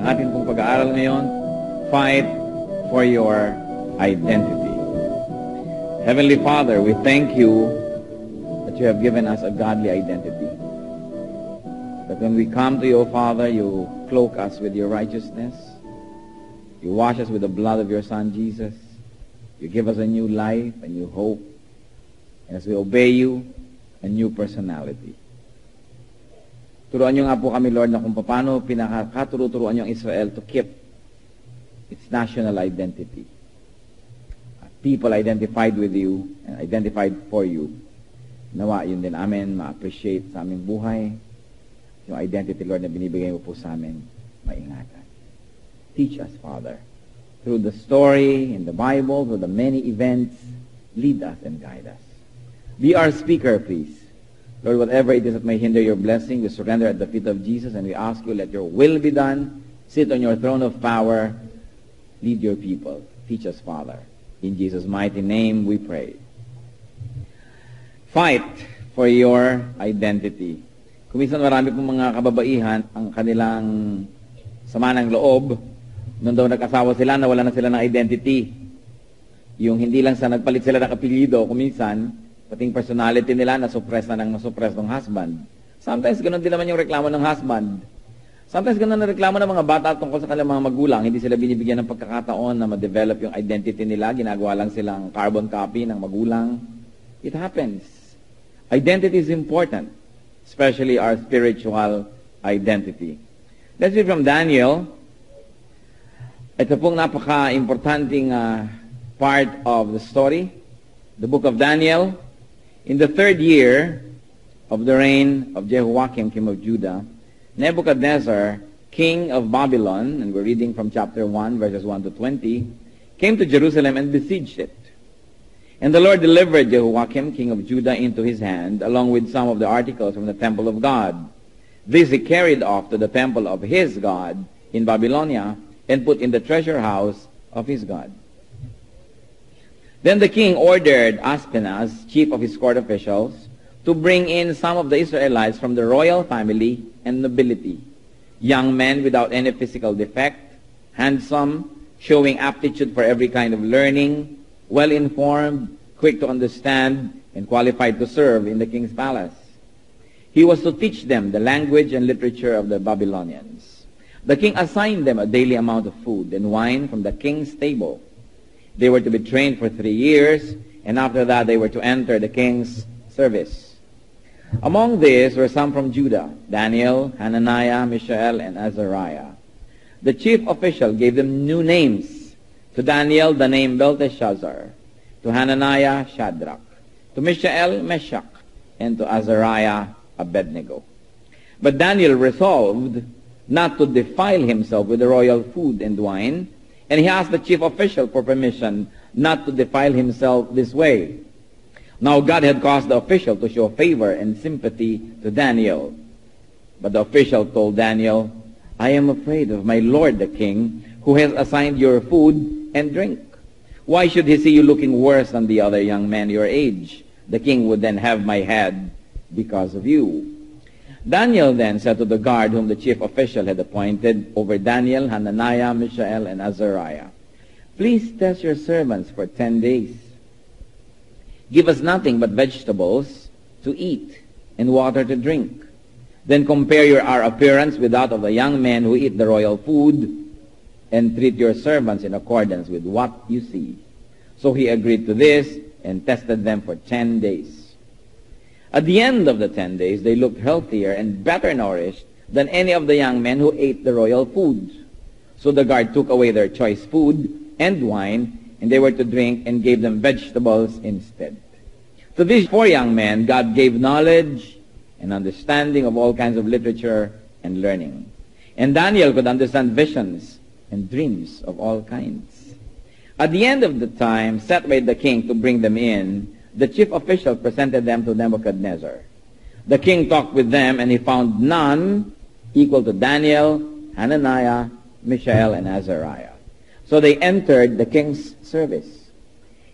atin pong pag-aaral ngayon, Fight for Your Identity. Heavenly Father, we thank you that you have given us a godly identity. That when we come to you, Father, you cloak us with your righteousness. You wash us with the blood of your Son, Jesus. You give us a new life, a new hope. And as we obey you, a new personality. Turuan niyo nga po kami, Lord, na kung paano pinakaturo-turuan niyo ang Israel to keep its national identity. People identified with you and identified for you. Nawa, yun din amin, ma-appreciate sa aming buhay. Yung identity, Lord, na binibigay mo po sa amin, maingatan. Teach us, Father. Through the story in the Bible, through the many events, lead us and guide us. Be our speaker, please. Lord, whatever it is that may hinder your blessing, we surrender at the feet of Jesus, and we ask you, let your will be done. Sit on your throne of power. Lead your people. Teach us, Father. In Jesus' mighty name we pray. Fight for your identity. Kuminsan marami pong mga kababaihan ang kanilang sama ng loob. Noon daw nag-asawa sila, nawala na sila ng identity. Yung hindi lang sa nagpalit sila ng apelyido, kuminsan, pating personality nila, nasuppress ng husband. Sometimes, ganun din naman yung reklamo ng husband. Sometimes, ganun ang reklamo ng mga bata tungkol sa kanilang mga magulang. Hindi sila binibigyan ng pagkakataon na ma-develop yung identity nila. Ginagawa lang silang carbon copy ng magulang. It happens. Identity is important, especially our spiritual identity. Let's read from Daniel. Ito pong napaka-importanting part of the story. The book of Daniel. In the 3rd year of the reign of Jehoiakim, king of Judah, Nebuchadnezzar, king of Babylon, and we're reading from chapter 1, verses 1 to 20, came to Jerusalem and besieged it. And the Lord delivered Jehoiakim, king of Judah, into his hand, along with some of the articles from the temple of God. This he carried off to the temple of his God in Babylonia, and put in the treasure house of his God. Then the king ordered Aspenaz, chief of his court officials, to bring in some of the Israelites from the royal family and nobility, young men without any physical defect, handsome, showing aptitude for every kind of learning, well-informed, quick to understand, and qualified to serve in the king's palace. He was to teach them the language and literature of the Babylonians. The king assigned them a daily amount of food and wine from the king's table. They were to be trained for 3 years, and after that they were to enter the king's service. Among these were some from Judah, Daniel, Hananiah, Mishael, and Azariah. The chief official gave them new names. To Daniel, the name Belteshazzar. To Hananiah, Shadrach. To Mishael, Meshach. And to Azariah, Abednego. But Daniel resolved not to defile himself with the royal food and wine, and he asked the chief official for permission not to defile himself this way. Now God had caused the official to show favor and sympathy to Daniel. But the official told Daniel, I am afraid of my lord the king, who has assigned your food and drink. Why should he see you looking worse than the other young men your age? The king would then have my head because of you. Daniel then said to the guard whom the chief official had appointed over Daniel, Hananiah, Mishael, and Azariah, please test your servants for 10 days. Give us nothing but vegetables to eat and water to drink. Then compare our appearance with that of the young men who eat the royal food, and treat your servants in accordance with what you see. So he agreed to this and tested them for 10 days. At the end of the 10 days, they looked healthier and better nourished than any of the young men who ate the royal food. So the guard took away their choice food and wine, and they were to drink, and gave them vegetables instead. To these 4 young men, God gave knowledge and understanding of all kinds of literature and learning. And Daniel could understand visions and dreams of all kinds. At the end of the time set by the king to bring them in, the chief official presented them to Nebuchadnezzar. The king talked with them, and he found none equal to Daniel, Hananiah, Mishael, and Azariah. So they entered the king's service.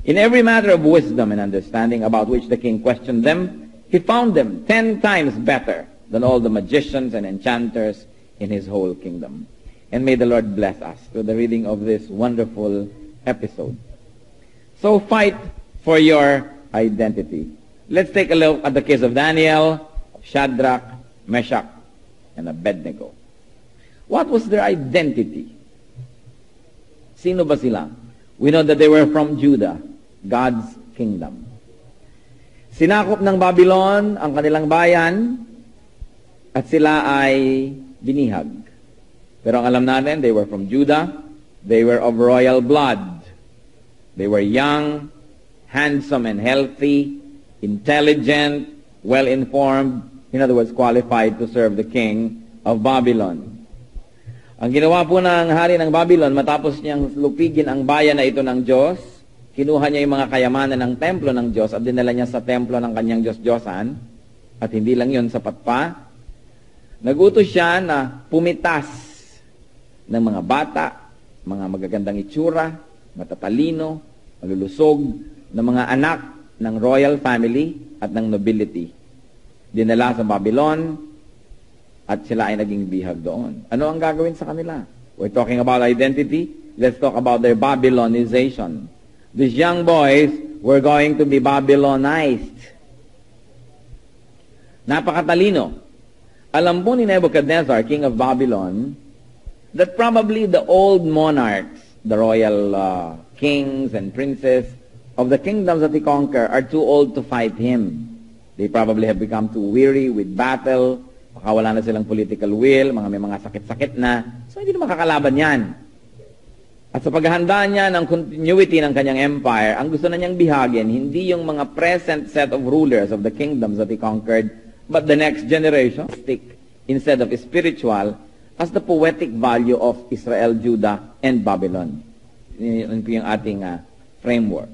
In every matter of wisdom and understanding about which the king questioned them, he found them 10 times better than all the magicians and enchanters in his whole kingdom. And may the Lord bless us through the reading of this wonderful episode. So fight for your identity. Let's take a look at the case of Daniel, Shadrach, Meshach, and Abednego. What was their identity? Sino ba sila? We know that they were from Judah, God's kingdom. Sinakop ng Babylon ang kanilang bayan at sila ay binihag. Pero ang alam natin, they were from Judah, they were of royal blood. They were young, handsome and healthy, intelligent, well-informed, in other words, qualified to serve the king of Babylon. Ang ginawa po ng hari ng Babylon, matapos niyang lupigin ang bayan na ito ng Diyos, kinuha niya yung mga kayamanan ng templo ng Diyos at dinala niya sa templo ng kanyang Diyos-Diyosan, at hindi lang yun, sapat pa. Nagutos siya na pumitas ng mga bata, mga magagandang itsura, matatalino, malulusog, ng mga anak ng royal family at ng nobility. Dinala sa Babylon at sila ay naging bihag doon. Ano ang gagawin sa kanila? We're talking about identity. Let's talk about their Babylonization. These young boys were going to be Babylonized. Napakatalino. Alam po ni Nebuchadnezzar, king of Babylon, that probably the old monarchs, the royal kings and princes of the kingdoms that he conquered are too old to fight him. They probably have become too weary with battle. Baka wala na silang political will, may mga sakit-sakit na. So hindi na makakalaban yan. At sa paghahanda niya ng continuity ng kanyang empire, ang gusto na niyang bihagin, hindi yung mga present set of rulers of the kingdoms that he conquered, but the next generation, instead of spiritual, as the poetic value of Israel, Judah, and Babylon. Yun po yung ating framework.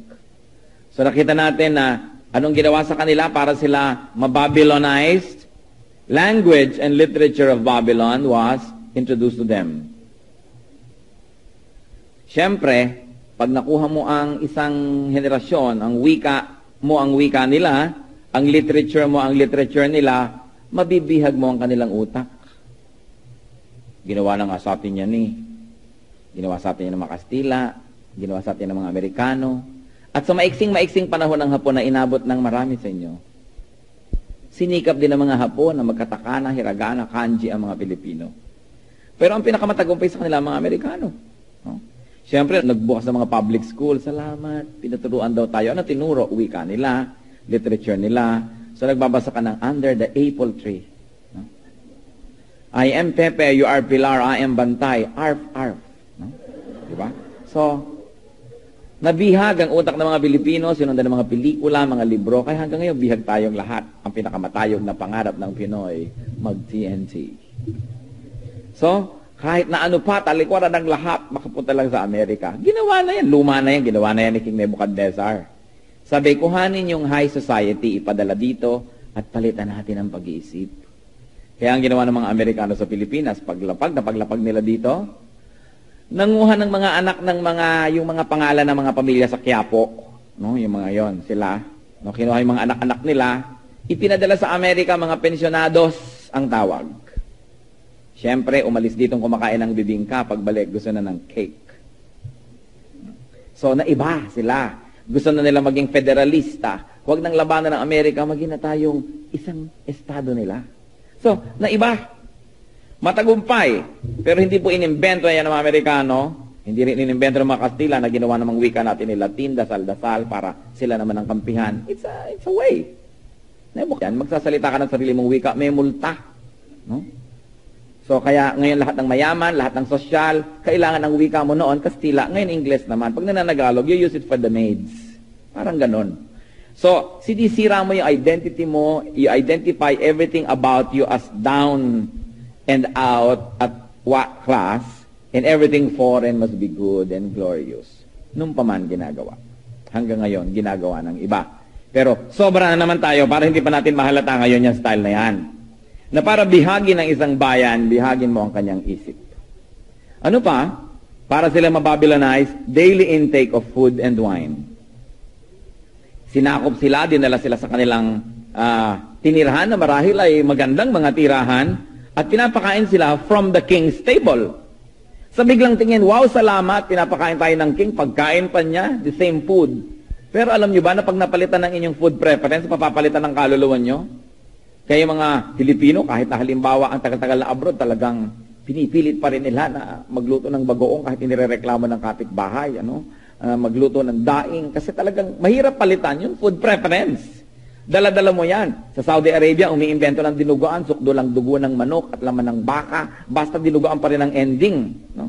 So nakita natin na anong ginawa sa kanila para sila mababylonized. Language and literature of Babylon was introduced to them. Siyempre, pag nakuha mo ang isang henerasyon, ang wika mo ang wika nila, ang literature mo ang literature nila, mabibihag mo ang kanilang utak. Ginawa na nga sa atin yan eh. Ginawa sa atin yan ng mga Kastila, ginawa sa atin ng mga Amerikano. At sa maiksing panahon ng Hapon na inabot ng marami sa inyo, sinikap din ng mga Hapon na magkatakana, hiragana, kanji ang mga Pilipino. Pero ang pinakamatagumpay sa kanila, mga Amerikano. No? Siyempre, nagbukas ng mga public school, salamat, pinaturuan daw tayo. Ano tinuro? Wika nila, literature nila. So nagbabasa ka ng Under the Apple Tree. No? I am Pepe, you are Pilar, I am Bantay, arf, arf. No? Diba? So, nabihag ang utak ng mga Pilipino, sinundan ng mga pelikula, mga libro, kaya hanggang ngayon, bihag tayong lahat. Ang pinakamatayog na pangarap ng Pinoy, mag-TNT. So, kahit na ano pa, talikwaran ng lahat, makapunta lang sa Amerika. Ginawa na yan, luma na yan, ginawa na yan ni King Nebuchadnezzar. Sabi, kuhanin yung high society, ipadala dito, at palitan natin ang pag-iisip. Kaya ang ginawa ng mga Amerikano sa Pilipinas, paglapag nila dito, nanguha ng mga anak ng yung mga pangalan ng mga pamilya sa Quiapo, no, yung mga yon, sila, no, kinuha yung mga anak-anak nila, ipinadala sa Amerika, mga pensionados ang tawag. Siyempre, umalis ditong kumakain ng bibingka, pagbalik gusto na ng cake. So, naiba sila. Gusto na nila maging federalista. Huwag nang labanan ng Amerika, maging na tayong isang estado nila. So, naiba. Matagumpay. Pero hindi po inimbento yan ng mga Amerikano. Hindi rin inimbento ng mga Kastila na ginawa namang wika natin ni Latin, dasal-dasal, para sila naman ang kampihan. It's a way. Magsasalita ka ng sarili mong wika, may multa. No? So, kaya ngayon lahat ng mayaman, lahat ng sosyal, kailangan ng wika mo noon, Kastila. Ngayon, English naman. Pag nananagalog, you use it for the maids. Parang ganon. So, sinisira mo yung identity mo, you identify everything about you as down and out at what class, and everything foreign must be good and glorious. Nung pa man ginagawa. Hanggang ngayon, ginagawa ng iba. Pero, sobra na naman tayo para hindi pa natin mahalata ngayon yung style na yan. Na para bihagin ng isang bayan, bihagin mo ang kanyang isip. Ano pa? Para sila mababylonize, daily intake of food and wine. Sinakop sila, dinala sila sa kanilang tinirahan na marahil ay magandang mga tirahan, at pinapakain sila from the king's table. Sa biglang tingin, wow, salamat, pinapakain tayo ng king, pagkain pa niya, the same food. Pero alam niyo ba na pag napalitan ng inyong food preference, papapalitan ng kaluluwa niyo? Kaya mga Pilipino, kahit na halimbawa ang tagal-tagal na abroad, talagang pinipilit pa rin nila na magluto ng bagoong kahit inirereklamo ng kapitbahay, magluto ng daing. Kasi talagang mahirap palitan yung food preference. Dala-dala mo yan. Sa Saudi Arabia, umiimbento ng dinuguan, sukdo lang dugo ng manok at laman ng baka, basta dinuguan pa rin ang ending. No?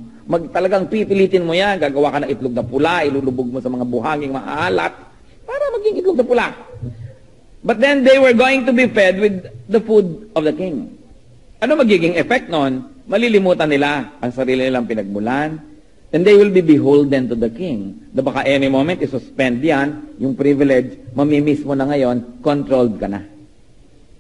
Talagang pipilitin mo yan, gagawa ka ng itlog na pula, ilulubog mo sa mga buhanging maalat, para maging itlog na pula. But then they were going to be fed with the food of the king. Ano magiging effect nun? Malilimutan nila ang sarili nilang pinagmulan, and they will be beholden to the king. Na baka any moment, isuspend yan, yung privilege, mamimiss mo na ngayon, controlled ka na.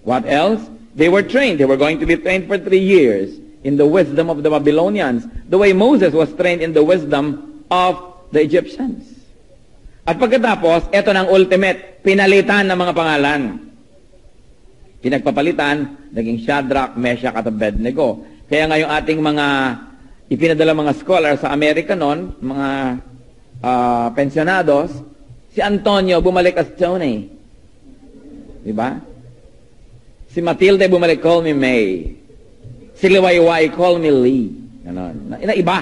What else? They were trained. They were going to be trained for 3 years in the wisdom of the Babylonians, the way Moses was trained in the wisdom of the Egyptians. At pagkatapos, eto ng ultimate, pinalitan ng mga pangalan. Pinagpapalitan, naging Shadrach, Meshach, at Abednego. Kaya nga yung ating mga ipinadala mga scholars sa Amerika noon, mga pensionados, si Antonio bumalik as Tony. Diba? Si Matilde bumalik, call me May. Si Liwayway, call me Lee. Ganon. Iba.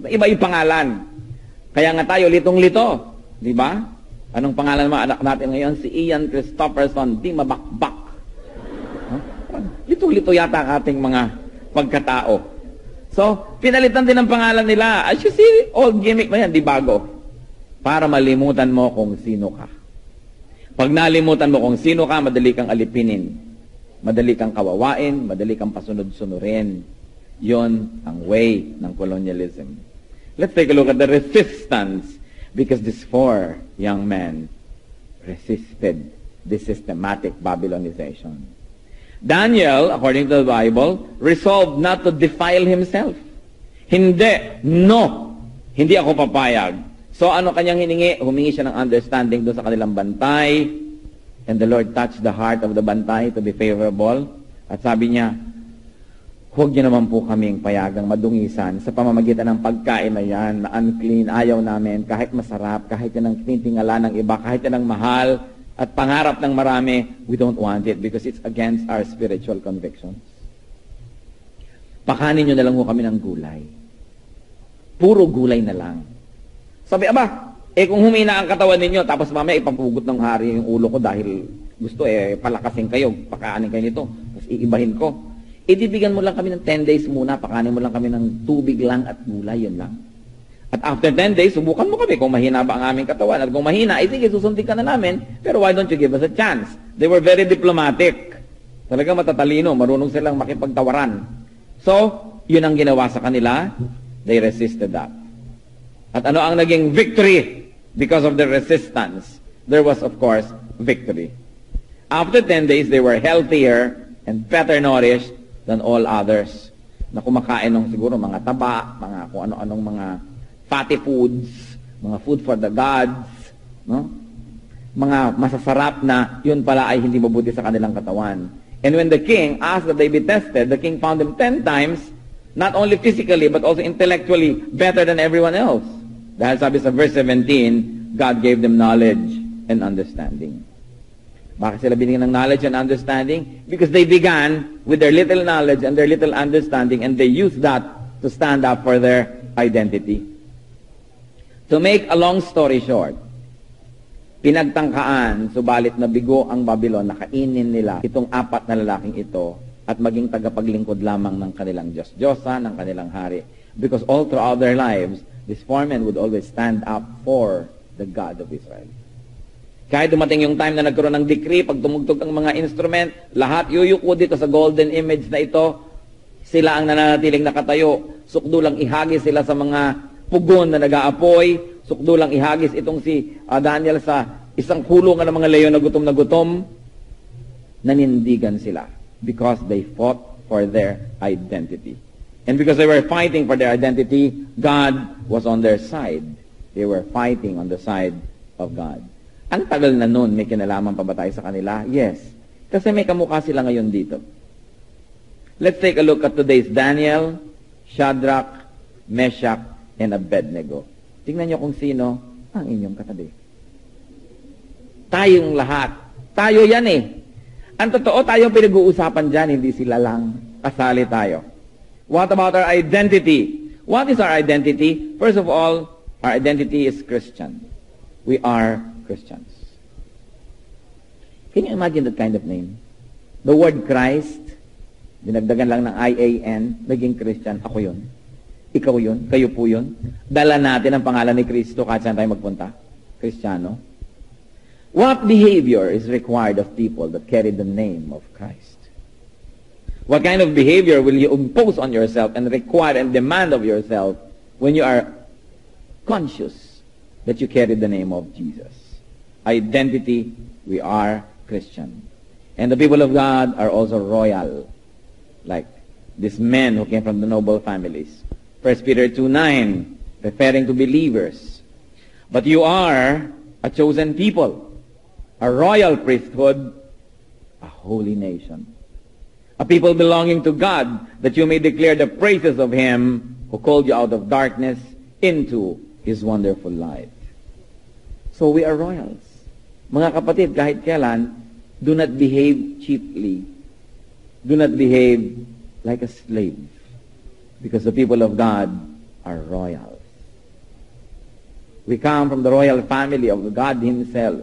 Iba yung pangalan. Kaya nga tayo, litong-lito. Diba? Anong pangalan mo anak natin ngayon? Si Ian Christopherson, di mabakbak. Huh? Litong-lito yata ang ating mga pagkatao. So, pinalitan din ang pangalan nila. As you see, old gimmick na yan, di bago. Para malimutan mo kung sino ka. Pag nalimutan mo kung sino ka, madali kang alipinin. Madali kang kawawain, madali kang pasunod-sunurin. Yon ang way ng colonialism. Let's take a look at the resistance, because these 4 young men resisted this systematic Babylonization. Daniel, according to the Bible, resolved not to defile himself. Hindi, no, hindi ako papayag. So ano kanyang hiningi? Humingi siya ng understanding doon sa kanilang bantay. And the Lord touched the heart of the bantay to be favorable. At sabi niya, huwag niyo naman po kaming payagang madungisan sa pamamagitan ng pagkain na yan, na unclean, ayaw namin, kahit masarap, kahit yan ang tinitingala ng iba, kahit yan ang mahal, at pangarap ng marami, we don't want it because it's against our spiritual convictions. Pakanin nyo na lang ho kami ng gulay. Puro gulay na lang. Sabi, aba, kung humina ang katawan ninyo, tapos mamaya ipapugot ng hari yung ulo ko dahil gusto palakasin kayo, pakaanin kayo nito, tapos iibahin ko. Ibibigyan mo lang kami ng 10 days muna, pakanin mo lang kami ng tubig lang at gulay, yun lang. At after 10 days, subukan mo kami kung mahina ba ang aming katawan. At kung mahina, sige, susundin ka na namin, pero why don't you give us a chance? They were very diplomatic. Talaga matatalino, marunong silang makipagtawaran. So, yun ang ginawa sa kanila. They resisted that. At ano ang naging victory? Because of the resistance, there was, of course, victory. After 10 days, they were healthier and better nourished than all others, na kumakain ng siguro mga taba, mga kung ano-anong mga fatty foods, mga food for the gods, no? Mga masasarap na yun pala ay hindi mabuti sa kanilang katawan. And when the king asked that they be tested, the king found them 10 times, not only physically but also intellectually better than everyone else. Dahil sabi sa verse 17, God gave them knowledge and understanding. Bakit sila binigyan ng knowledge and understanding? Because they began with their little knowledge and their little understanding, and they used that to stand up for their identity. To make a long story short, pinagtangkaan, subalit nabigo ang Babylon, nakainin nila itong 4 na lalaking ito at maging tagapaglingkod lamang ng kanilang Diyos-Diyosa, ng kanilang hari. Because all throughout their lives, these 4 men would always stand up for the God of Israel. Kahit dumating yung time na nagkaroon ng decree, pag tumugtog ang mga instrument, lahat yuyuko dito sa golden image na ito, sila ang nananatiling nakatayo. Sukdo lang ihagis sila sa mga pugon na nag-aapoy, sukdo lang ihagis itong si Daniel sa isang kulungan ng mga leyon na gutom, nanindigan sila because they fought for their identity. And because they were fighting for their identity, God was on their side. They were fighting on the side of God. Ang tagal na nun, may kinalaman pa ba tayo sa kanila? Yes. Kasi may kamukha sila ngayon dito. Let's take a look at today's Daniel, Shadrach, Meshach, and Abednego. Tingnan niyo kung sino ang inyong katabi. Tayong lahat. Tayo yan eh. Ang totoo, tayong pinag-uusapan dyan, hindi sila lang. Kasali tayo. What about our identity? What is our identity? First of all, our identity is Christian. We are Christians. Can you imagine that kind of name? The word Christ, dinagdagan lang ng I-A-N, naging Christian. Ako yun. Ikaw yun. Kayo po yun. Dala natin ang pangalan ni Kristo kahit saan tayo magpunta. Kristiyano. What behavior is required of people that carry the name of Christ? What kind of behavior will you impose on yourself and require and demand of yourself when you are conscious that you carry the name of Jesus? Identity, we are Christian. And the people of God are also royal, like these men who came from the noble families. 1 Peter 2:9, referring to believers. But you are a chosen people, a royal priesthood, a holy nation, a people belonging to God, that you may declare the praises of Him who called you out of darkness into His wonderful light. So we are royals. Mga kapatid, kahit kailan, do not behave cheaply. Do not behave like a slave. Because the people of God are royals. We come from the royal family of God Himself.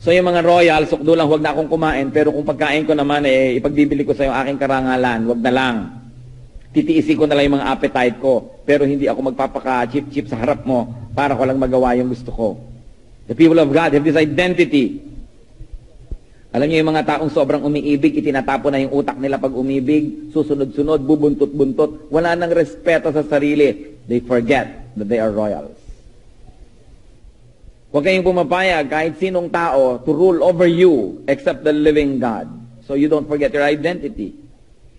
So yung mga royal, sukdo lang, huwag na akong kumain, pero kung pagkain ko naman, ipagbibili ko sa yung aking karangalan, huwag na lang. Titiisin ko na lang yung mga appetite ko, pero hindi ako magpapaka-chip-chip sa harap mo para ko lang magawa yung gusto ko. The people of God have this identity. Alam niyo yung mga taong sobrang umiibig, itinatapo na yung utak nila pag umibig, susunod-sunod, bubuntot-buntot, wala nang respeto sa sarili. They forget that they are royals. Huwag kayong pumapayag kahit sinong tao to rule over you except the living God. So you don't forget your identity.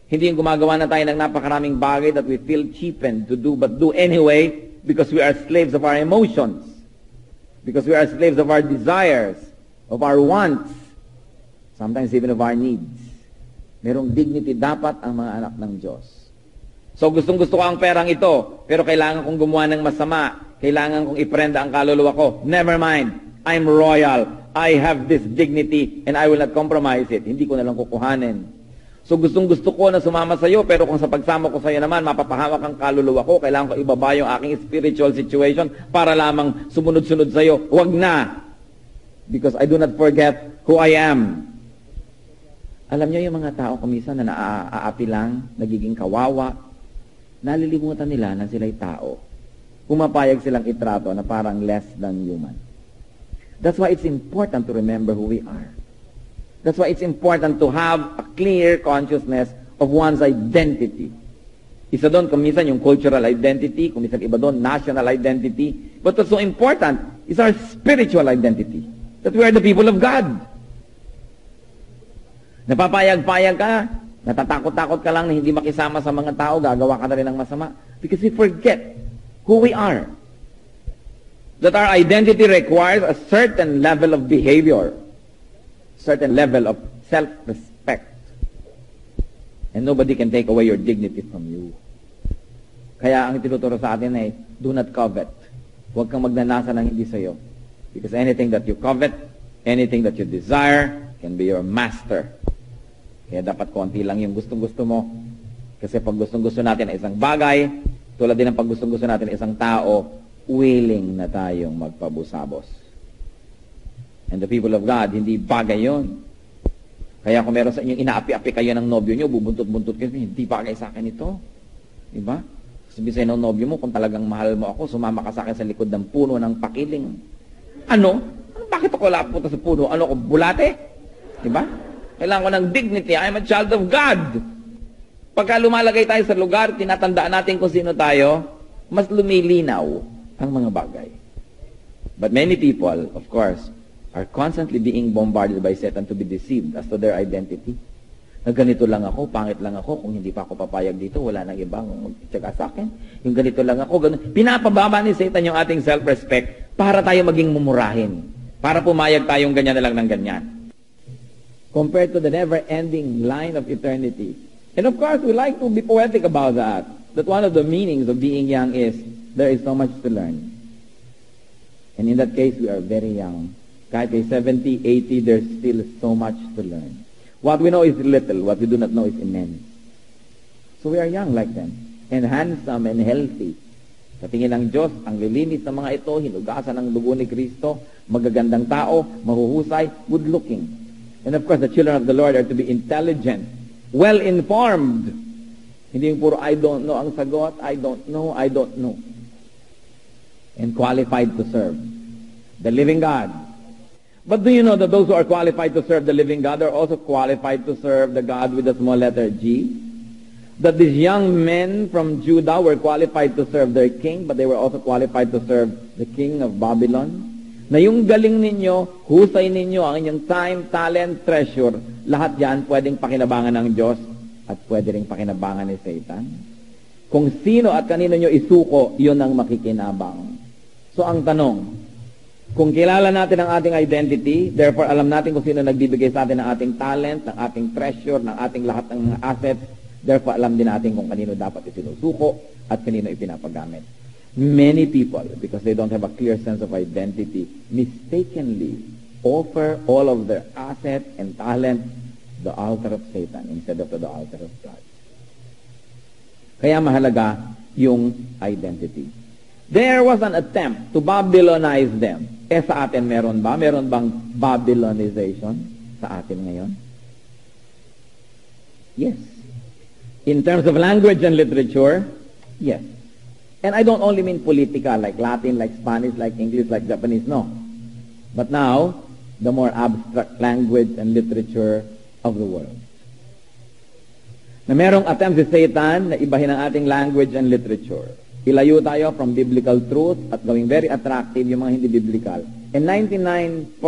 Hindi yung gumagawa na tayo ng napakaraming bagay that we feel cheapened to do, but do anyway because we are slaves of our emotions. Because we are slaves of our desires, of our wants, sometimes even of our needs. Merong dignity dapat ang mga anak ng Diyos. So gustong-gusto ko ang perang ito, pero kailangan kong gumawa ng masama. Kailangan kong iprenda ang kaluluwa ko. Never mind. I'm royal. I have this dignity and I will not compromise it. Hindi ko na lang kukuhanin. So gustong-gusto ko na sumama sa iyo, pero kung sa pagsama ko sa iyo naman, mapapahawak ang kaluluwa ko, kailangan ko ibaba yung aking spiritual situation para lamang sumunod-sunod sa iyo. Huwag na. Because I do not forget who I am. Alam niyo yung mga tao kumisan na naaapi lang, nagiging kawawa, nalilimutan nila na sila'y tao. Pumapayag silang itrato na parang less than human. That's why it's important to remember who we are. That's why it's important to have a clear consciousness of one's identity. Isa doon, kumisan yung cultural identity, kumisan iba doon, national identity. But what's so important is our spiritual identity. That we are the people of God. Napapayag-payag ka, natatakot-takot ka lang na hindi makisama sa mga tao, gagawa ka na rin ng masama. Because we forget who we are. That our identity requires a certain level of behavior, certain level of self-respect. And nobody can take away your dignity from you. Kaya ang tinuturo sa atin ay, do not covet. Huwag kang magnanasa ng hindi sa'yo. Because anything that you covet, anything that you desire, can be your master. Kaya dapat konti lang yung gustong-gusto mo. Kasi pag gustong-gusto natin ay isang bagay, tulad din ng pag gustong-gusto natin ay isang tao, willing na tayong magpabusabos. And the people of God, hindi bagay yun. Kaya kung meron sa inyong inaapi-api kayo ng nobyo nyo, bubuntot-buntot kayo, hindi bagay sa akin ito. Diba? Sabi sa'yo ng nobyo mo, kung talagang mahal mo ako, sumama ka sa akin sa likod ng puno ng pakiling. Ano? Bakit ako lapunta sa puno? Ano ko, bulate? Diba? Kailangan ko ng dignity. I'm a child of God. Pagka lumalagay tayo sa lugar, tinatandaan natin kung sino tayo, mas lumilinaw ang mga bagay. But many people, of course, are constantly being bombarded by Satan to be deceived as to their identity. Na ganito lang ako, pangit lang ako, kung hindi pa ako papayag dito, wala nang ibang magtsaga sa akin. Yung ganito lang ako, ganun. Pinapababa ni Satan yung ating self-respect para tayo maging mumurahin. Para pumayag tayong ganyan na lang ng ganyan. Compared to the never-ending line of eternity. And of course, we like to be poetic about that. that one of the meanings of being young is there is so much to learn. And in that case, we are very young. Kahit kay 70, 80, there's still so much to learn. What we know is little. What we do not know is immense. So we are young like them. And handsome and healthy. Sa tingin ng Diyos, ang lilinis ng mga ito, hinugasan ng dugo ni Kristo, magagandang tao, mahuhusay, good-looking. And of course, the children of the Lord are to be intelligent, well-informed. Hindi yung puro, I don't know ang sagot, I don't know. And qualified to serve the living God. But do you know that those who are qualified to serve the living God are also qualified to serve the God with the small letter G? That these young men from Judah were qualified to serve their king, but they were also qualified to serve the king of Babylon. Na yung galing ninyo, husay ninyo, ang inyong time, talent, treasure, lahat yan pwedeng pakinabangan ng Diyos at pwede rin pakinabangan ni Satan. Kung sino at kanino nyo isuko, yun ang makikinabang. So ang tanong, kung kilala natin ang ating identity, therefore alam natin kung sino nagbibigay sa atin ng ating talent, ng ating treasure, ng ating lahat ng mga assets, therefore alam din natin kung kanino dapat isinusuko at kanino ipinapagamit. Many people, because they don't have a clear sense of identity, mistakenly offer all of their assets and talent to the altar of Satan instead of to the altar of God. Kaya mahalaga yung identity. There was an attempt to Babylonize them. Sa atin meron ba? Meron bang Babylonization sa atin ngayon? Yes. In terms of language and literature, yes. And I don't only mean political, like Latin, like Spanish, like English, like Japanese, no. But now, the more abstract language and literature of the world. Na merong attempt si Satan na ibahin ang ating language and literature. Ilayo tayo from biblical truth at gawing very attractive yung mga hindi biblical. And 99%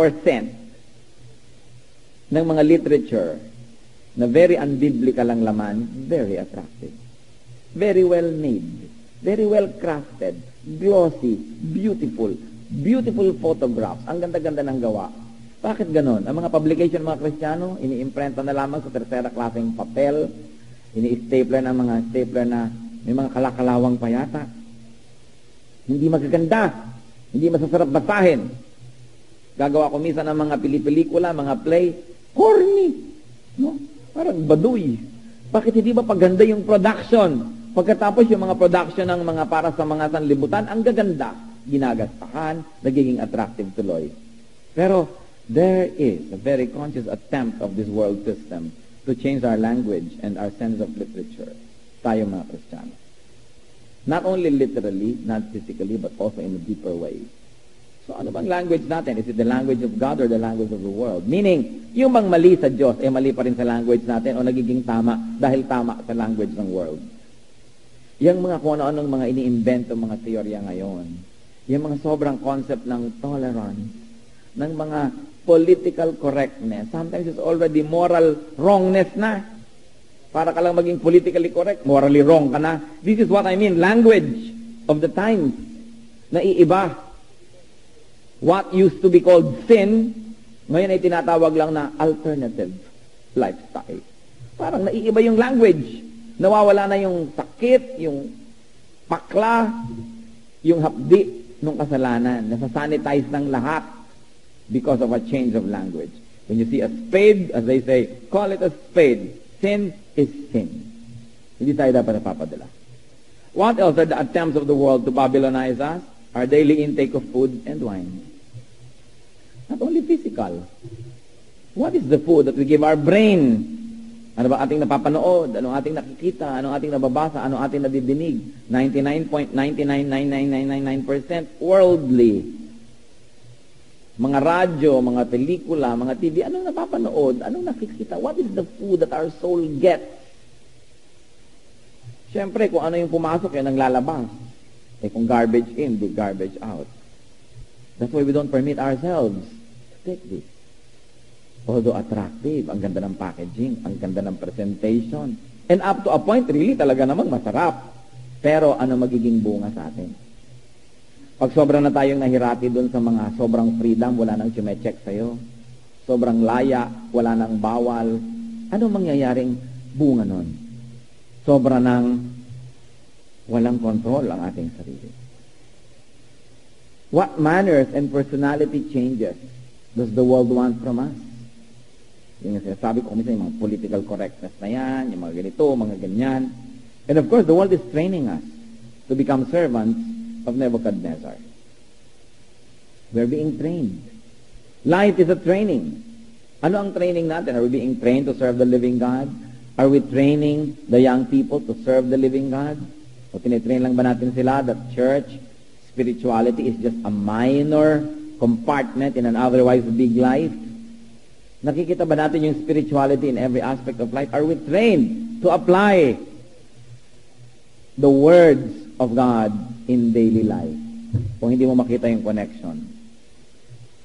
ng mga literature na very unbiblical ang laman, very attractive. Very well made. Very well crafted. Glossy. Beautiful. Beautiful photographs. Ang ganda-ganda ng gawa. Bakit ganon? Ang mga publication ng mga Kristiyano, ini-imprenta na lamang sa tercera klaseng papel, ini-stapler ng mga stapler na may mga kalakalawang pa yata. Hindi magaganda. Hindi masasarap basahin. Gagawa ko minsan ng mga pelikula, mga play, corny. No? Parang baduy. Bakit hindi ba paganda yung production? Pagkatapos yung mga production ng mga para sa mga sanlibutan, ang gaganda. Ginagastahan, nagiging attractive tuloy. Pero there is a very conscious attempt of this world system to change our language and our sense of literature. Tayo mga Kristiyano. Not only literally, not physically, but also in a deeper way. So ano bang language natin? Is it the language of God or the language of the world? Meaning, yung bang mali sa Diyos, mali pa rin sa language natin o nagiging tama dahil tama sa language ng world? Yung mga kung ano-anong mga ini-invento mga teorya ngayon, yung mga sobrang concept ng tolerance, ng mga political correctness, sometimes it's already moral wrongness na. Para ka lang maging politically correct, morally wrong ka na. This is what I mean, language of the times. Naiiba. What used to be called sin, ngayon ay tinatawag lang na alternative lifestyle. Parang naiiba yung language. Nawawala na yung sakit, yung pakla, yung hapdi ng kasalanan. Nasa-sanitize ng lahat because of a change of language. When you see a spade, as they say, call it a spade. Sin is sin. Hindi tayo dapat napapadala. What else are the attempts of the world to Babylonize us? Our daily intake of food and wine. Not only physical. What is the food that we give our brain? Ano ba ating napapanood? Anong ating nakikita? Anong ating nababasa? Anong ating nadidinig? 99.999999% worldly. Mga radyo, mga pelikula, mga TV, anong napapanood? Anong nakikita? What is the food that our soul gets? Siyempre, kung ano yung pumasok, yan ang lalabas. Kung garbage in, di garbage out. That's why we don't permit ourselves to take this. Although attractive, ang ganda ng packaging, ang ganda ng presentation. And up to a point, really, talaga namang masarap. Pero ano magiging bunga sa atin? Pag sobra na tayong nahirati doon sa mga sobrang freedom, wala nang chumecheck sa'yo. Sobrang laya, wala nang bawal. Ano mangyayaring bunga nun? Sobra ng Walang control ang ating sarili. What manners and personality changes does the world want from us? Yung sinasabi ko minsan, yung mga political correctness na yan, yung mga ganito, mga ganyan. And of course, the world is training us to become servants of Nebuchadnezzar. We're being trained. Life is a training. Ano ang training natin? Are we being trained to serve the living God? Are we training the young people to serve the living God? O tinitrain lang ba natin sila that church, spirituality is just a minor compartment in an otherwise big life? Nakikita ba natin yung spirituality in every aspect of life? Are we trained to apply the words of God in daily life? Kung hindi mo makita yung connection.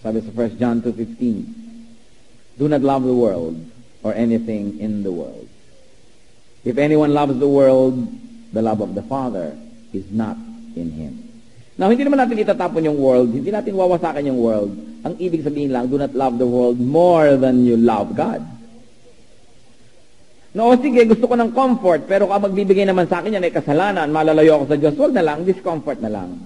Sabi sa 1 John 2:15, do not love the world or anything in the world. If anyone loves the world, the love of the Father is not in him. Now, hindi naman natin itatapon yung world. Hindi natin wawasakan yung world. Ang ibig sabihin lang, do not love the world more than you love God. No, sige, gusto ko ng comfort, pero kung magbibigay naman sa akin yan ay kasalanan, malalayo ako sa Diyos, wag na lang, discomfort na lang.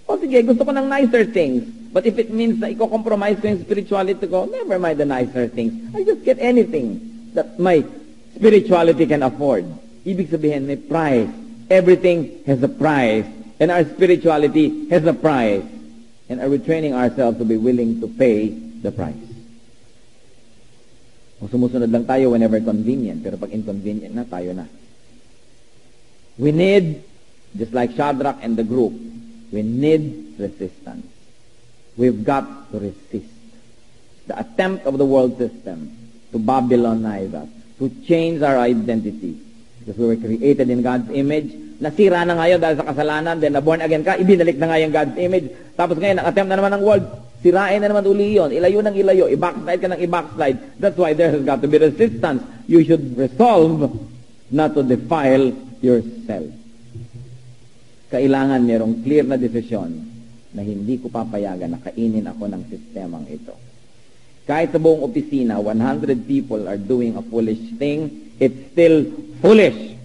O sige, gusto ko ng nicer things, but if it means na i-compromise ko yung spirituality ko, never mind the nicer things. I just get anything that my spirituality can afford. Ibig sabihin, may price. Everything has a price. And our spirituality has a price. And are we training ourselves to be willing to pay the price? Kung sumusunod lang tayo whenever convenient, pero pag inconvenient na, tayo na. We need, just like Shadrach and the group, we need resistance. We've got to resist the attempt of the world system to Babylonize us, to change our identity. Because we were created in God's image. Nasira na ngayon dahil sa kasalanan, then na-born again ka, ibinalik na nga yung God's image. Tapos ngayon, ang attempt na naman ng world, sirain na naman uli yun, ilayo ng ilayo, i-backslide ka ng i-backslide. That's why there has got to be resistance. You should resolve not to defile yourself. Kailangan merong clear na desisyon na hindi ko papayagan na kainin ako ng sistemang ito. Kahit sa buong opisina, 100 people are doing a foolish thing, it's still foolish.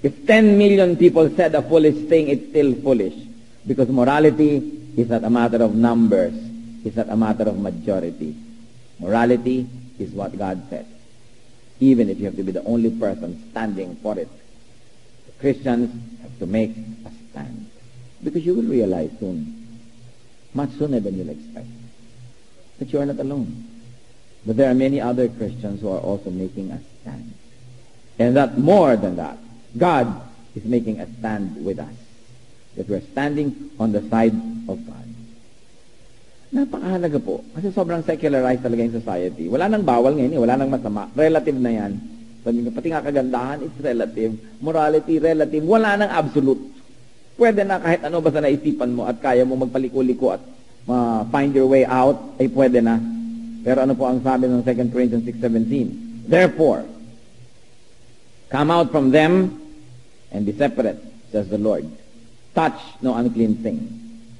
If 10 million people said a foolish thing, it's still foolish. Because morality is not a matter of numbers. It's not a matter of majority. Morality is what God said. Even if you have to be the only person standing for it. Christians have to make a stand. Because you will realize soon, much sooner than you'll expect, that you are not alone. But there are many other Christians who are also making a stand. And that more than that, God is making a stand with us. That we're standing on the side of God. Napakahalaga po. Kasi sobrang secularized talaga yung society. Wala nang bawal ngayon, wala nang masama. Relative na yan. Pati nga kagandahan, it's relative. Morality, relative. Wala nang absolute. Pwede na kahit ano basta naisipan mo at kaya mo magpaliko-liko at find your way out, ay pwede na. Pero ano po ang sabi ng 2 Corinthians 6:17? Therefore, come out from them and be separate, says the Lord. Touch no unclean thing,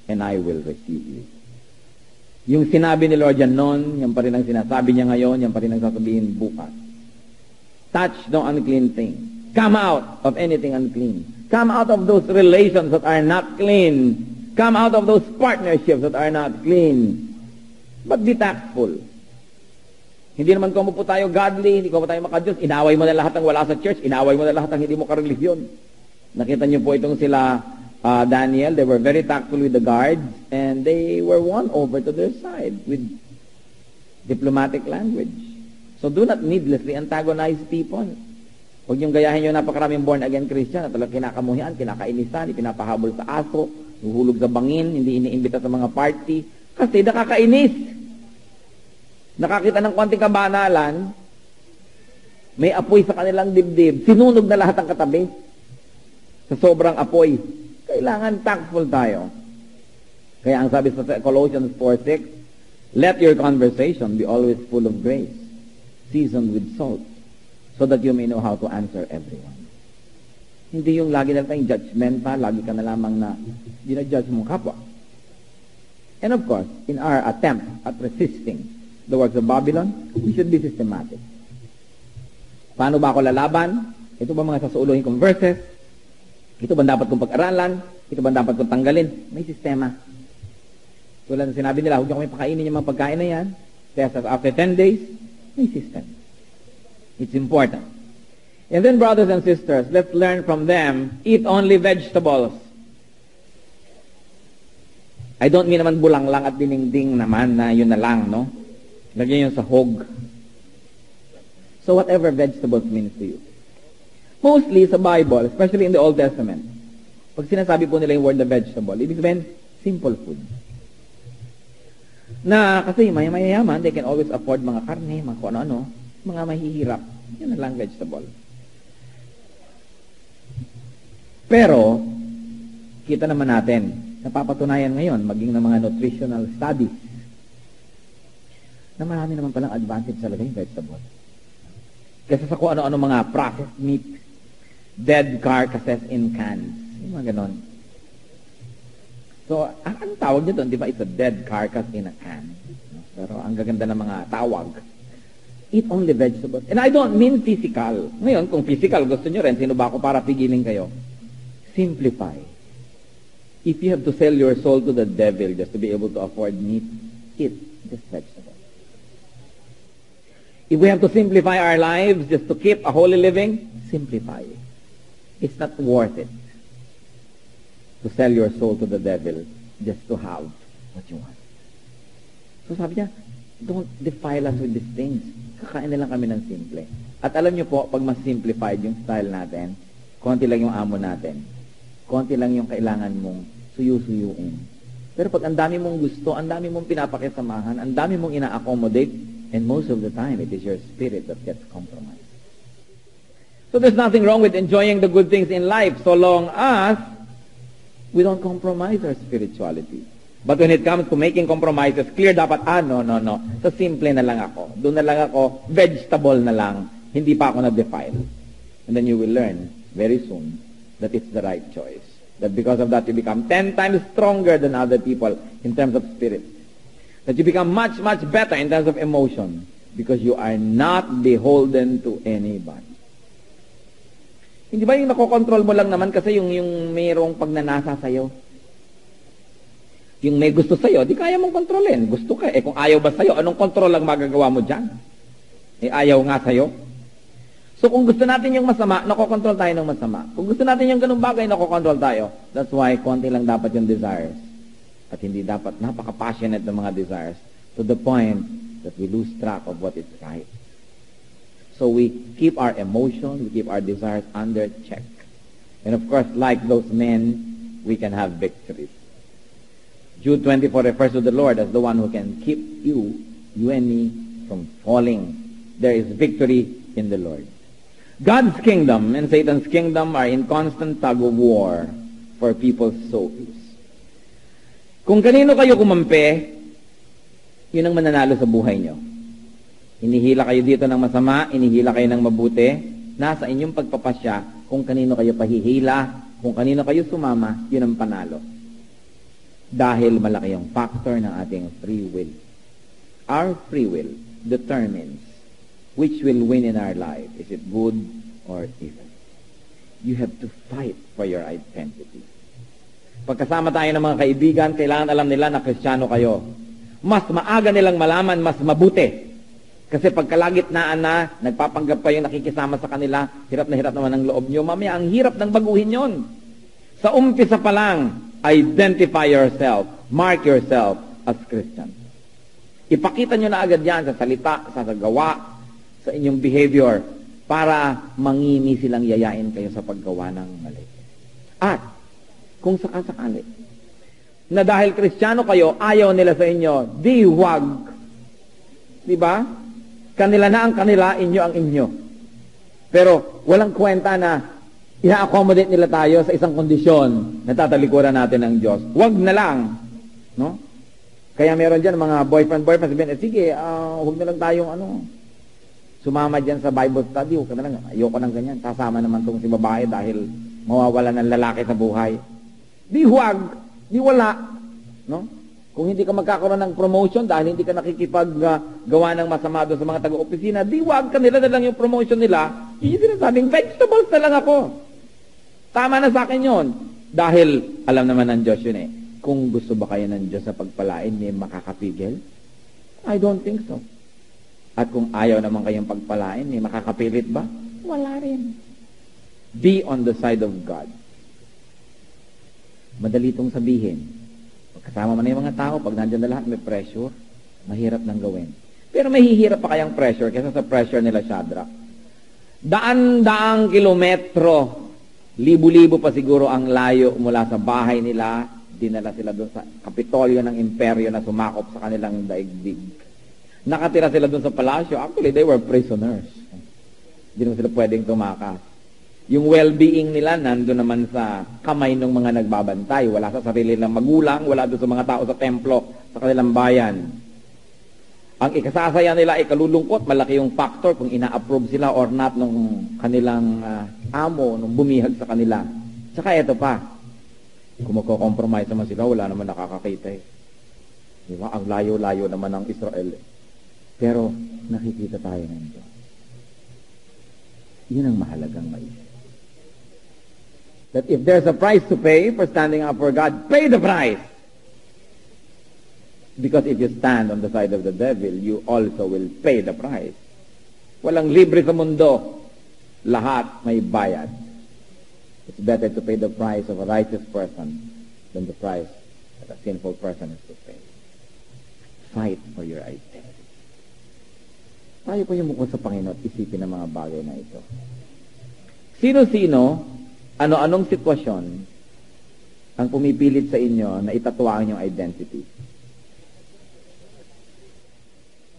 and I will receive you. Yung sinabi ni Lord yan noon, yan pa rin ang sinasabi niya ngayon, yan pa rin ang sasabihin bukas. Touch no unclean thing. Come out of anything unclean. Come out of those relations that are not clean. Come out of those partnerships that are not clean. But be tactful. Hindi naman kung po tayo godly, hindi ko po tayo makadiyos, inaway mo na lahat ng wala sa church, inaway mo na lahat ng hindi mo kareligion. Nakita niyo po itong sila Daniel, they were very tactful with the guards, and they were won over to their side with diplomatic language. So do not needlessly antagonize people. Huwag niyong gayahin yung napakaraming born-again Christian na talagang kinakamuhian, kinakainisan, ipinapahabol sa aso, huhulog sa bangin, hindi iniimbita sa mga party, kasi nakakainis. Nakakita ng konting kabanalan, may apoy sa kanilang dibdib, sinunog na lahat ng katabi sa sobrang apoy. Kailangan tactful tayo. Kaya ang sabi sa Colossians 4:6, let your conversation be always full of grace, seasoned with salt, so that you may know how to answer everyone. Hindi yung lagi na tayong judgmental, lagi ka na lamang na ginajudge mong kapwa. And of course, in our attempt at resisting the works of Babylon, we should be systematic. Paano ba ako lalaban? Ito ba mga sasuuluhin kong verses? Ito ba dapat kong pag-aralan? Ito ba dapat kong tanggalin? May sistema. Tulad ng sinabi nila, huwag niyo kami pakainin yung mga pagkain na yan. Test us after 10 days. May system. It's important. And then, brothers and sisters, let's learn from them, eat only vegetables. I don't mean naman bulang lang at diningding naman na yun na lang, no? Lagyan yun sa hog. So whatever vegetables means to you. Mostly sa Bible, especially in the Old Testament, pag sinasabi po nila yung word na vegetable, ibig sabihin, simple food. Na kasi mayayaman, they can always afford mga karne, mga kung ano-ano, mga mahihirap. Yan na lang vegetable. Pero, kita naman natin, napapatunayan ngayon, maging ng mga nutritional studies, na marami naman palang advantage talaga yung vegetable. Kasi sa kung ano-ano mga processed meat, dead carcasses in cans. Yung mga ganon. So, ang tawag nyo doon, di ba, it's a dead carcass in a can. Pero ang gaganda ng mga tawag. Eat only vegetables. And I don't mean physical. Ngayon, kung physical, gusto nyo rin, sino ba ako para pigilin kayo? Simplify. If you have to sell your soul to the devil just to be able to afford meat, eat just vegetables. If we have to simplify our lives just to keep a holy living, simplify. It's not worth it to sell your soul to the devil just to have what you want. So sabi niya, don't defile us with these things. Kakain na lang kami ng simple. At alam niyo po, pag mas simplified yung style natin, konti lang yung amo natin. Konti lang yung kailangan mong suyu-suyuin. Pero pag ang dami mong gusto, ang dami mong pinapakisamahan, ang dami mong ina-accommodate, and most of the time, it is your spirit that gets compromised. So there's nothing wrong with enjoying the good things in life so long as we don't compromise our spirituality. But when it comes to making compromises, clear dapat, no. So simple na lang ako. Doon na lang ako, vegetable na lang. Hindi pa ako na-defile. And then you will learn very soon that it's the right choice. That because of that, you become 10 times stronger than other people in terms of spirit. That you become much, much better in terms of emotion because you are not beholden to anybody. Hindi ba yung nakokontrol mo lang naman kasi yung mayroong pagnanasa sa'yo? Yung may gusto sa'yo, di kaya mong kontrolin. Gusto ka. Kung ayaw ba sa'yo, anong kontrol lang magagawa mo dyan? Ayaw nga sa'yo. So kung gusto natin yung masama, nakokontrol tayo ng masama. Kung gusto natin yung ganung bagay, nakokontrol tayo. That's why konti lang dapat yung desires. At hindi dapat napaka-passionate ng mga desires to the point that we lose track of what is right. So we keep our emotions, we keep our desires under check. And of course, like those men, we can have victories. Jude 24 refers to the Lord as the one who can keep you and me, from falling. There is victory in the Lord. God's kingdom and Satan's kingdom are in constant tug of war for people's souls. Kung kanino kayo kumampi, yun ang mananalo sa buhay nyo. Inihila kayo dito ng masama, inihila kayo ng mabuti, nasa inyong pagpapasya kung kanino kayo pahihila, kung kanino kayo sumama, yun ang panalo. Dahil malaki yung factor ng ating free will. Our free will determines which will win in our life. Is it good or evil? You have to fight for your identity. Pagkasama tayo ng mga kaibigan, kailangan alam nila na Kristiyano kayo. Mas maaga nilang malaman, mas mabuti. Kasi pagkalagitnaan na, nagpapanggap kayo nakikisama sa kanila, hirap na hirap naman ang loob nyo. Mamaya, ang hirap ng baguhin yon. Sa umpisa pa lang, identify yourself, mark yourself as Christian. Ipakita nyo na agad yan sa salita, sa gawa, sa inyong behavior, para mangimi silang yayain kayo sa paggawa ng mali. At, kung sakasakali, na dahil Kristiyano kayo, ayaw nila sa inyo, di huwag. Diba? Kanila na ang kanila, inyo ang inyo. Pero walang kwenta na ina-accommodate nila tayo sa isang kondisyon na tatalikuran natin ng Diyos. Huwag na lang. No? Kaya meron dyan mga boyfriend, sabihin, sige, huwag na lang tayong sumama dyan sa Bible study, huwag ka na lang, ayoko ng ganyan, sasama naman itong si babae dahil mawawala ng lalaki sa buhay. Di huwag, di wala. No? Kung hindi ka magkakaroon ng promotion dahil hindi ka nakikipaggawa ng masama doon sa mga taga-opisina, di huwag kanila na lang yung promotion nila, yung sinasabing, vegetables na lang ako. Tama na sa akin yun. Dahil alam naman ng Diyos yun eh. Kung gusto ba kayo ng Diyos sa pagpalain, may makakapigil? I don't think so. At kung ayaw naman kayong pagpalain, may makakapilit ba? Wala rin. Be on the side of God. Madali itong sabihin. Kasama mo na yung mga tao, pag nandiyan na lahat, may pressure, mahirap nang gawin. Pero mahihirap pa kayang pressure kaysa sa pressure nila Shadrach. Daan-daang kilometro, libu-libo pa siguro ang layo mula sa bahay nila, dinala sila doon sa kapitolyo ng imperyo na sumakop sa kanilang daigdig. Nakatira sila doon sa palasyo. Actually, they were prisoners. Hindi naman sila pwedeng tumakas. Yung well-being nila nandun naman sa kamay ng mga nagbabantay. Wala sa sarili ng magulang, wala doon sa mga tao sa templo, sa kanilang bayan. Ang ikasasaya nila ay kalulungkot, malaki yung factor kung ina-approve sila or not nung kanilang amo, nung bumihag sa kanila. Tsaka eto pa, kung magko-compromise naman sila, wala naman nakakakita eh. Diba? Ang layo-layo naman ng Israel eh. Pero nakikita tayo ng Diyos. Yun ang mahalagang maisip. That if there's a price to pay for standing up for God, pay the price. Because if you stand on the side of the devil, you also will pay the price. Walang libre sa mundo. Lahat may bayad. It's better to pay the price of a righteous person than the price that a sinful person is to pay. Fight for your identity. Tayo po yung mukha sa Panginoon at isipin ang mga bagay na ito. Sino-sino, ano-anong sitwasyon ang pumipilit sa inyo na itatwa ang inyong identity?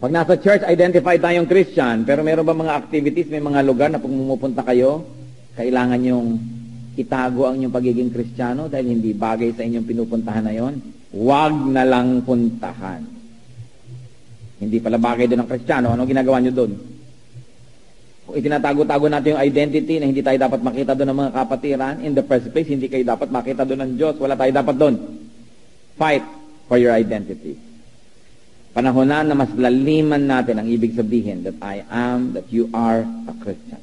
Pag nasa church, identify tayong Christian, pero meron ba mga activities, may mga lugar na pag pumupunta kayo, kailangan yung itago ang inyong pagiging Kristiyano dahil hindi bagay sa inyong pinupuntahan na yon? Huwag na lang puntahan. Hindi pala bagay doon ang Kristiyano. Ano ginagawa nyo doon? Kung itinatago-tago natin yung identity na hindi tayo dapat makita doon ng mga kapatiran, in the first place, hindi kayo dapat makita doon ng Diyos. Wala tayo dapat doon. Fight for your identity. Panahonan na mas laliman natin ang ibig sabihin that I am, that you are a Christian.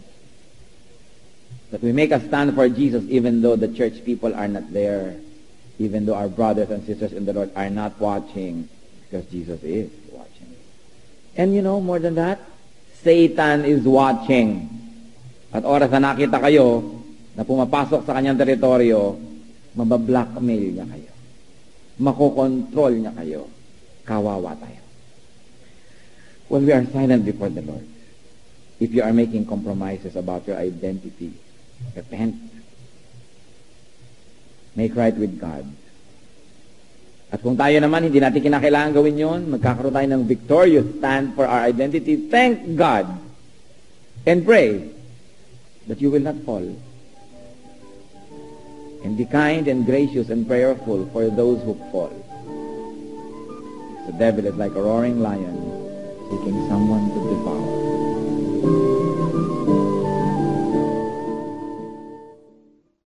That we make a stand for Jesus even though the church people are not there, even though our brothers and sisters in the Lord are not watching, because Jesus is watching. And you know, more than that, Satan is watching. At oras na nakita kayo na pumapasok sa kanyang teritoryo, mabablockmail niya kayo. Makokontrol niya kayo. Kawawa tayo. When we are silent before the Lord, if you are making compromises about your identity, repent. Make right with God. At kung tayo naman, hindi natin kinakailangan gawin yun, magkakaroon tayo ng victorious stand for our identity. Thank God and pray that you will not fall. And be kind and gracious and prayerful for those who fall. The devil is like a roaring lion seeking someone